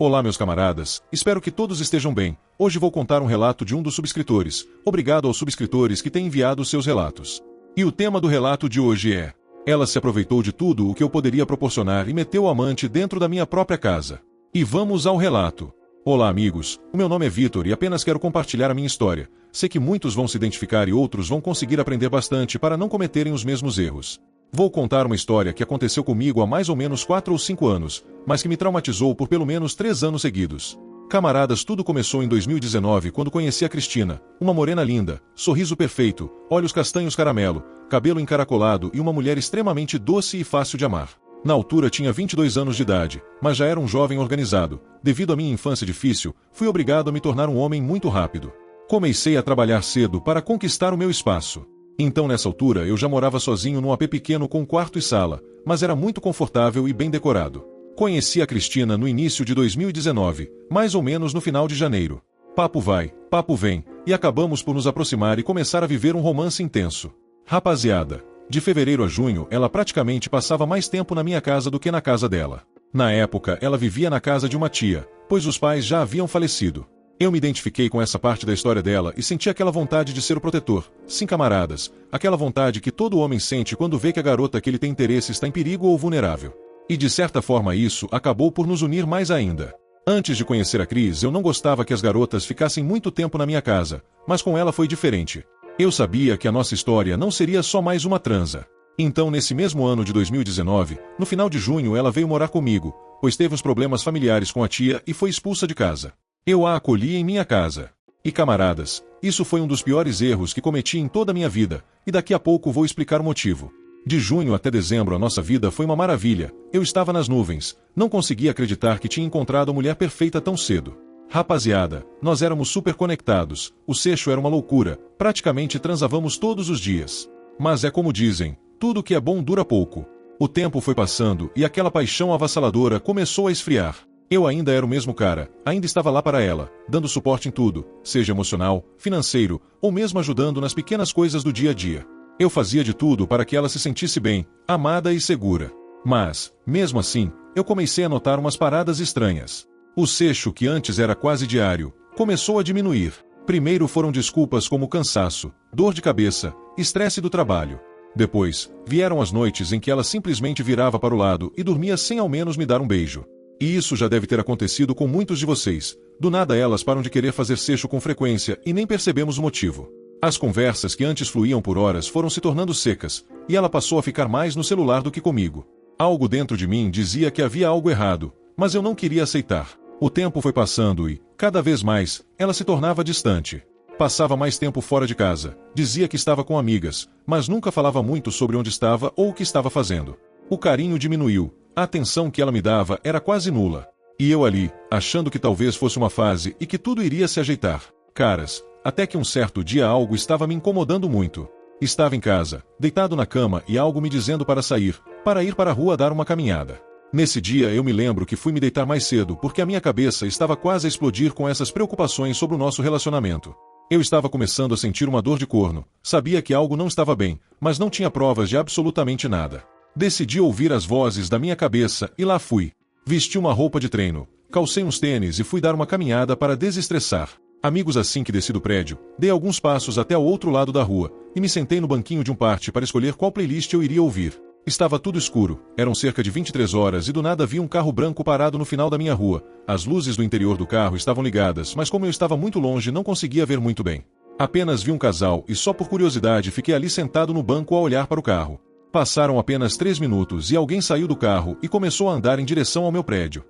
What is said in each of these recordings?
Olá meus camaradas, espero que todos estejam bem. Hoje vou contar um relato de um dos subscritores. Obrigado aos subscritores que têm enviado seus relatos. E o tema do relato de hoje é: ela se aproveitou de tudo o que eu poderia proporcionar e meteu o amante dentro da minha própria casa. E vamos ao relato. Olá amigos, o meu nome é Vitor e apenas quero compartilhar a minha história. Sei que muitos vão se identificar e outros vão conseguir aprender bastante para não cometerem os mesmos erros. Vou contar uma história que aconteceu comigo há mais ou menos 4 ou 5 anos, mas que me traumatizou por pelo menos 3 anos seguidos. Camaradas, tudo começou em 2019 quando conheci a Cristina, uma morena linda, sorriso perfeito, olhos castanhos caramelo, cabelo encaracolado e uma mulher extremamente doce e fácil de amar. Na altura tinha 22 anos de idade, mas já era um jovem organizado. Devido à minha infância difícil, fui obrigado a me tornar um homem muito rápido. Comecei a trabalhar cedo para conquistar o meu espaço. Então nessa altura eu já morava sozinho num AP pequeno com quarto e sala, mas era muito confortável e bem decorado. Conheci a Cristina no início de 2019, mais ou menos no final de janeiro. Papo vai, papo vem, e acabamos por nos aproximar e começar a viver um romance intenso. Rapaziada, de fevereiro a junho ela praticamente passava mais tempo na minha casa do que na casa dela. Na época ela vivia na casa de uma tia, pois os pais já haviam falecido. Eu me identifiquei com essa parte da história dela e senti aquela vontade de ser o protetor. Sim, camaradas, aquela vontade que todo homem sente quando vê que a garota que ele tem interesse está em perigo ou vulnerável. E de certa forma isso acabou por nos unir mais ainda. Antes de conhecer a Cris, eu não gostava que as garotas ficassem muito tempo na minha casa, mas com ela foi diferente. Eu sabia que a nossa história não seria só mais uma transa. Então, nesse mesmo ano de 2019, no final de junho ela veio morar comigo, pois teve uns problemas familiares com a tia e foi expulsa de casa. Eu a acolhi em minha casa. E camaradas, isso foi um dos piores erros que cometi em toda a minha vida, e daqui a pouco vou explicar o motivo. De junho até dezembro a nossa vida foi uma maravilha, eu estava nas nuvens, não conseguia acreditar que tinha encontrado a mulher perfeita tão cedo. Rapaziada, nós éramos super conectados, o sexo era uma loucura, praticamente transávamos todos os dias. Mas é como dizem, tudo que é bom dura pouco. O tempo foi passando e aquela paixão avassaladora começou a esfriar. Eu ainda era o mesmo cara, ainda estava lá para ela, dando suporte em tudo, seja emocional, financeiro, ou mesmo ajudando nas pequenas coisas do dia a dia. Eu fazia de tudo para que ela se sentisse bem, amada e segura. Mas, mesmo assim, eu comecei a notar umas paradas estranhas. O sexo, que antes era quase diário, começou a diminuir. Primeiro foram desculpas como cansaço, dor de cabeça, estresse do trabalho. Depois, vieram as noites em que ela simplesmente virava para o lado e dormia sem ao menos me dar um beijo. E isso já deve ter acontecido com muitos de vocês. Do nada elas param de querer fazer sexo com frequência e nem percebemos o motivo. As conversas que antes fluíam por horas foram se tornando secas, e ela passou a ficar mais no celular do que comigo. Algo dentro de mim dizia que havia algo errado, mas eu não queria aceitar. O tempo foi passando e, cada vez mais, ela se tornava distante. Passava mais tempo fora de casa, dizia que estava com amigas, mas nunca falava muito sobre onde estava ou o que estava fazendo. O carinho diminuiu. A atenção que ela me dava era quase nula. E eu ali, achando que talvez fosse uma fase e que tudo iria se ajeitar. Caras, até que um certo dia algo estava me incomodando muito. Estava em casa, deitado na cama e algo me dizendo para ir para a rua dar uma caminhada. Nesse dia eu me lembro que fui me deitar mais cedo porque a minha cabeça estava quase a explodir com essas preocupações sobre o nosso relacionamento. Eu estava começando a sentir uma dor de corno, sabia que algo não estava bem, mas não tinha provas de absolutamente nada. Decidi ouvir as vozes da minha cabeça e lá fui. Vesti uma roupa de treino, calcei uns tênis e fui dar uma caminhada para desestressar. Amigos, assim que desci do prédio, dei alguns passos até o outro lado da rua e me sentei no banquinho de um parque para escolher qual playlist eu iria ouvir. Estava tudo escuro, eram cerca de 23 horas e do nada vi um carro branco parado no final da minha rua. As luzes do interior do carro estavam ligadas, mas como eu estava muito longe não conseguia ver muito bem. Apenas vi um casal e só por curiosidade fiquei ali sentado no banco a olhar para o carro. Passaram apenas 3 minutos e alguém saiu do carro e começou a andar em direção ao meu prédio.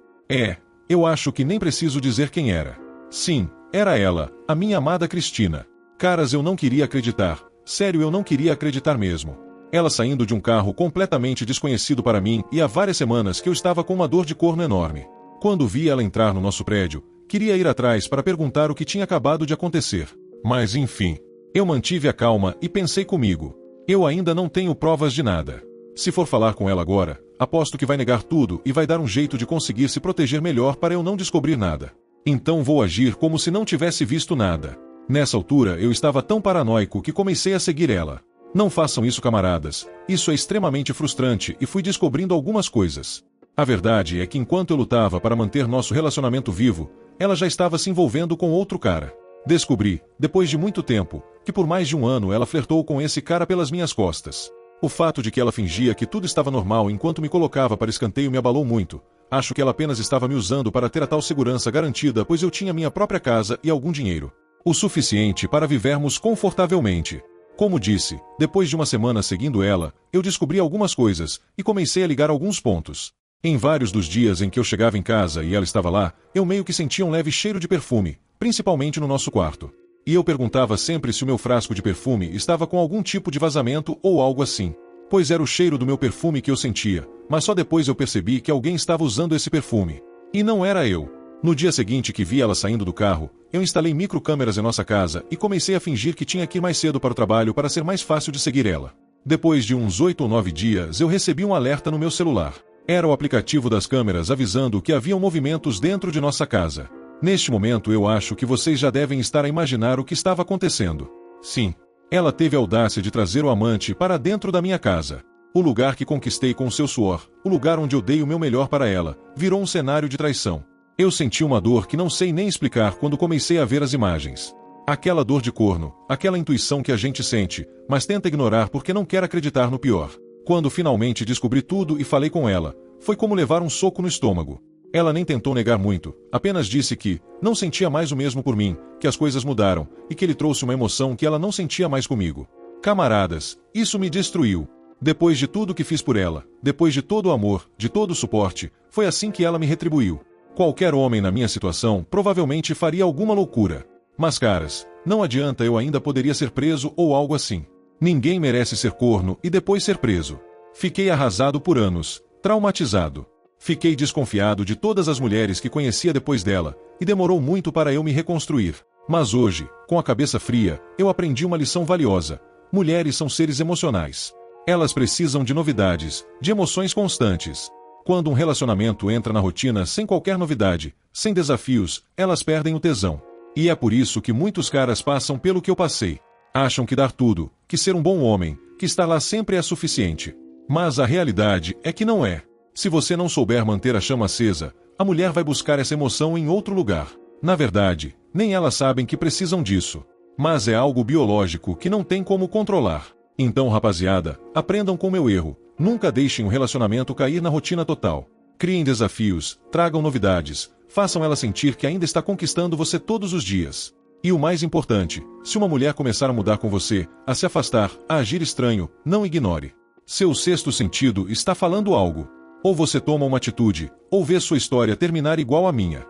Eu acho que nem preciso dizer quem era. Sim, era ela, a minha amada Cristina. Caras, eu não queria acreditar. Sério, eu não queria acreditar mesmo. Ela saindo de um carro completamente desconhecido para mim e há várias semanas que eu estava com uma dor de corno enorme. Quando vi ela entrar no nosso prédio, queria ir atrás para perguntar o que tinha acabado de acontecer. Mas enfim, eu mantive a calma e pensei comigo. Eu ainda não tenho provas de nada. Se for falar com ela agora, aposto que vai negar tudo e vai dar um jeito de conseguir se proteger melhor para eu não descobrir nada. Então vou agir como se não tivesse visto nada. Nessa altura eu estava tão paranoico que comecei a seguir ela. Não façam isso, camaradas. Isso é extremamente frustrante e fui descobrindo algumas coisas. A verdade é que enquanto eu lutava para manter nosso relacionamento vivo, ela já estava se envolvendo com outro cara. Descobri, depois de muito tempo, que por mais de um ano ela flertou com esse cara pelas minhas costas. O fato de que ela fingia que tudo estava normal enquanto me colocava para escanteio me abalou muito. Acho que ela apenas estava me usando para ter a tal segurança garantida, pois eu tinha minha própria casa e algum dinheiro. O suficiente para vivermos confortavelmente. Como disse, depois de uma semana seguindo ela, eu descobri algumas coisas e comecei a ligar alguns pontos. Em vários dos dias em que eu chegava em casa e ela estava lá, eu meio que sentia um leve cheiro de perfume, principalmente no nosso quarto. E eu perguntava sempre se o meu frasco de perfume estava com algum tipo de vazamento ou algo assim. Pois era o cheiro do meu perfume que eu sentia, mas só depois eu percebi que alguém estava usando esse perfume. E não era eu. No dia seguinte que vi ela saindo do carro, eu instalei microcâmeras em nossa casa e comecei a fingir que tinha que ir mais cedo para o trabalho para ser mais fácil de seguir ela. Depois de uns 8 ou 9 dias eu recebi um alerta no meu celular. Era o aplicativo das câmeras avisando que haviam movimentos dentro de nossa casa. Neste momento eu acho que vocês já devem estar a imaginar o que estava acontecendo. Sim, ela teve a audácia de trazer o amante para dentro da minha casa. O lugar que conquistei com seu suor, o lugar onde eu dei o meu melhor para ela, virou um cenário de traição. Eu senti uma dor que não sei nem explicar quando comecei a ver as imagens. Aquela dor de corno, aquela intuição que a gente sente, mas tenta ignorar porque não quer acreditar no pior. Quando finalmente descobri tudo e falei com ela, foi como levar um soco no estômago. Ela nem tentou negar muito, apenas disse que não sentia mais o mesmo por mim, que as coisas mudaram, e que ele trouxe uma emoção que ela não sentia mais comigo. Camaradas, isso me destruiu. Depois de tudo que fiz por ela, depois de todo o amor, de todo o suporte, foi assim que ela me retribuiu. Qualquer homem na minha situação provavelmente faria alguma loucura. Mas caras, não adianta, eu ainda poderia ser preso ou algo assim. Ninguém merece ser corno e depois ser preso. Fiquei arrasado por anos, traumatizado. Fiquei desconfiado de todas as mulheres que conhecia depois dela, e demorou muito para eu me reconstruir. Mas hoje, com a cabeça fria, eu aprendi uma lição valiosa. Mulheres são seres emocionais. Elas precisam de novidades, de emoções constantes. Quando um relacionamento entra na rotina sem qualquer novidade, sem desafios, elas perdem o tesão. E é por isso que muitos caras passam pelo que eu passei. Acham que dar tudo, que ser um bom homem, que estar lá sempre é suficiente. Mas a realidade é que não é. Se você não souber manter a chama acesa, a mulher vai buscar essa emoção em outro lugar. Na verdade, nem elas sabem que precisam disso. Mas é algo biológico que não tem como controlar. Então, rapaziada, aprendam com meu erro. Nunca deixem o relacionamento cair na rotina total. Criem desafios, tragam novidades, façam ela sentir que ainda está conquistando você todos os dias. E o mais importante, se uma mulher começar a mudar com você, a se afastar, a agir estranho, não ignore. Seu sexto sentido está falando algo. Ou você toma uma atitude, ou vê sua história terminar igual à minha.